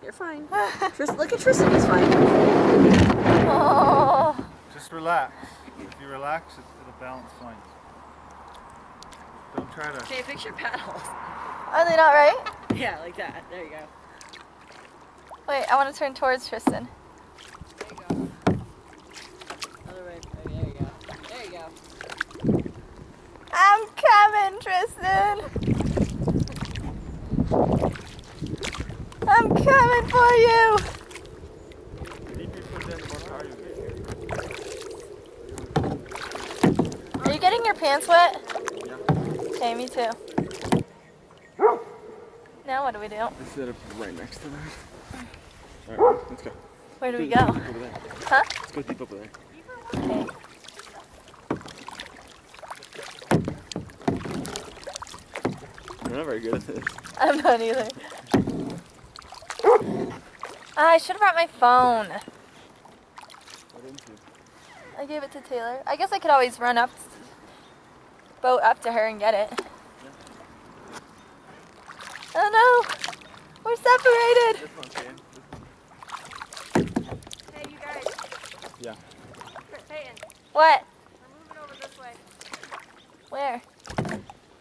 You're fine. Look at Tristan, he's fine. Oh. Just relax. If you relax, it'll balance fine. Don't try to... Okay, fix your paddles. Are they not right? Yeah, like that. There you go. Wait, I want to turn towards Tristan. There you go. Other way. There you go. There you go. I'm coming, Tristan. I'm coming for you. Are you getting your pants wet? Yeah. Okay, me too. Now what do we do? I set up right next to them. Alright, let's go. Where do we go? Over there. Huh? Let's go deep over there. Okay. We're not very good at this. I'm not either. I should have brought my phone. Why didn't you? I gave it to Taylor. I guess I could always run up, boat up to her and get it. Yeah. Oh no! We're separated! This one's Peyton. Hey, you guys. Yeah. Peyton, What? we're moving over this way. Where?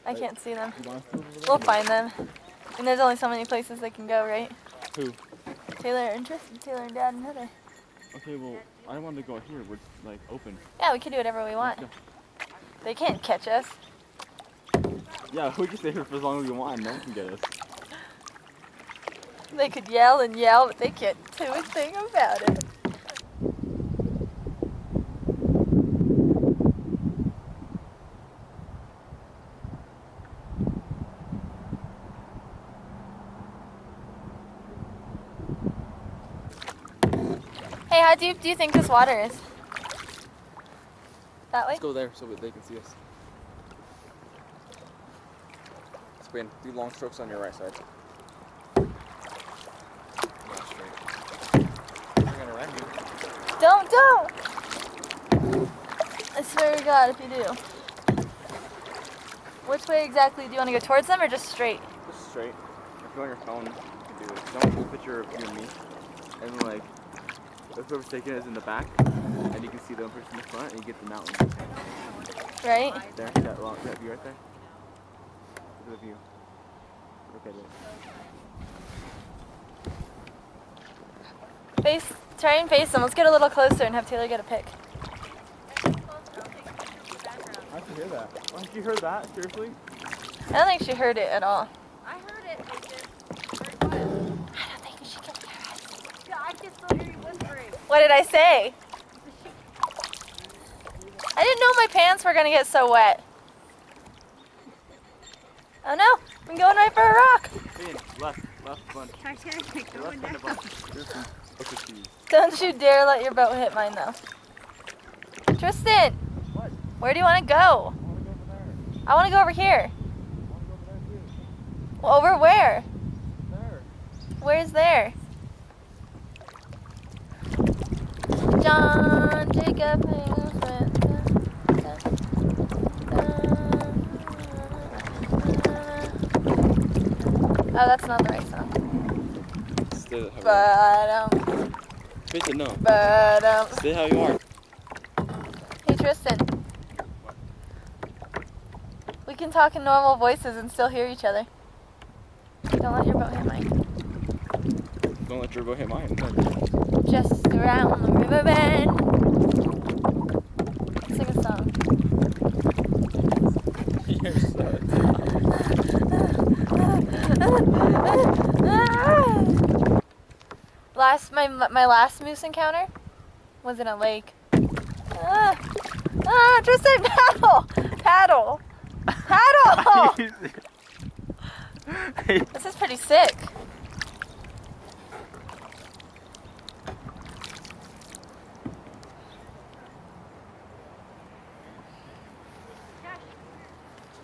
I can't see them. You want us to move over there? We'll find them. And there's only so many places they can go, right? Who? Taylor and Tristan, Taylor and Dad and Heather. Okay, well, I wanted to go here. We're like open. Yeah, we can do whatever we want. Let's They can't catch us. Yeah, we can stay here for as long as we want. No one can get us. They could yell and yell, but they can't do a thing about it. Hey, how deep do you think this water is? That way? Let's go there so that they can see us. Spin. Do long strokes on your right side. Not straight. You're gonna wreck me. Don't! I swear to God if you do. Which way exactly? Do you want to go towards them or just straight? Just straight. If you're on your phone, you can do it. Don't take a picture of you and me. And like, if whoever's taking it is in the back, and you can see the one person in the front, and you get the mountain. Right? There, that view right there. Look at the view. Look at it. Try and face them. Let's get a little closer and have Taylor get a pic. How'd you hear that? Oh, you heard that? Seriously? I don't think she heard it at all. I heard it. They just very quiet. I don't think she can hear us. Yeah, I can still hear you whispering. What did I say? I didn't know my pants were gonna get so wet. Oh no, I'm going right for a rock. Left bunch. Titanic going Left down. bunch. Don't you dare let your boat hit mine though. Tristan, What? where do you want to go? I want to go over there. I want to go over here. I want to go over there too. Well, over where? There. Where's there? John Jacob. Oh, that's not the right song. Stay how But Tristan, no. Stay how you are. Hey Tristan. We can talk in normal voices and still hear each other. Don't let your boat hit mine. Don't let your boat hit mine. Just around the river bend. Sing a song. You're so My last moose encounter was in a lake. Tristan, paddle! This is pretty sick.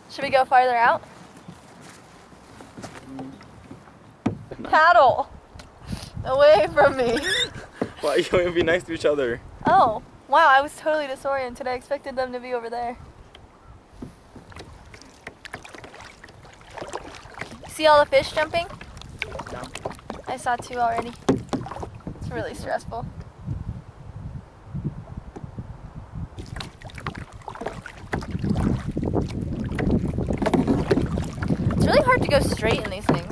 Should we go farther out? Paddle! Away from me. Why you can't be nice to each other? Oh, wow, I was totally disoriented. I expected them to be over there. See all the fish jumping? No. I I saw 2 already. It's really stressful. It's really hard to go straight in these things.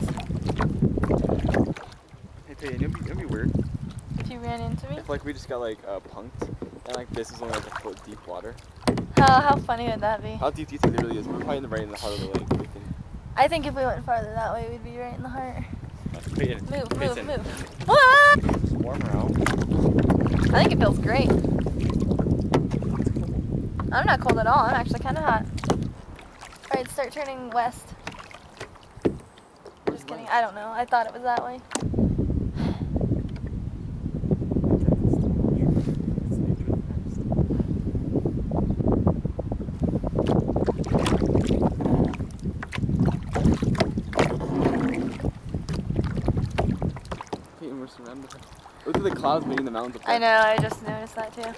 Hey, Peyton, it'd be weird If you ran into me. if like we just got like punked and like this is only like a foot deep water. How funny would that be? How deep do you think it really is? We're probably right in the heart of the lake. We can... I think if we went farther that way, we'd be right in the heart. Peyton, Move, Peyton. move, move. What? It's warmer out. I think it feels great. I'm not cold at all. I'm actually kind of hot. Alright, start turning west. Just kidding. I don't know. I thought it was that way. Peyton, we're surrounded. Look at the clouds making the mountains up there. I know. I just noticed that too.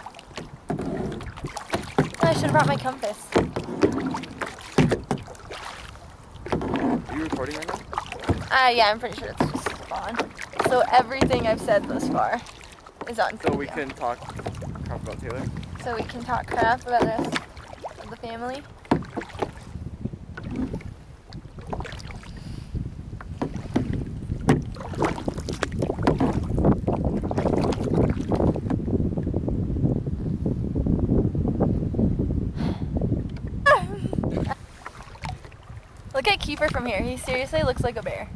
Oh, I should have brought my compass. Are you recording right now? Yeah, I'm pretty sure it's just on. So everything I've said thus far is on So we video. can talk about Taylor. So we can talk crap about the rest of the family. Look at Keeper from here. He seriously looks like a bear.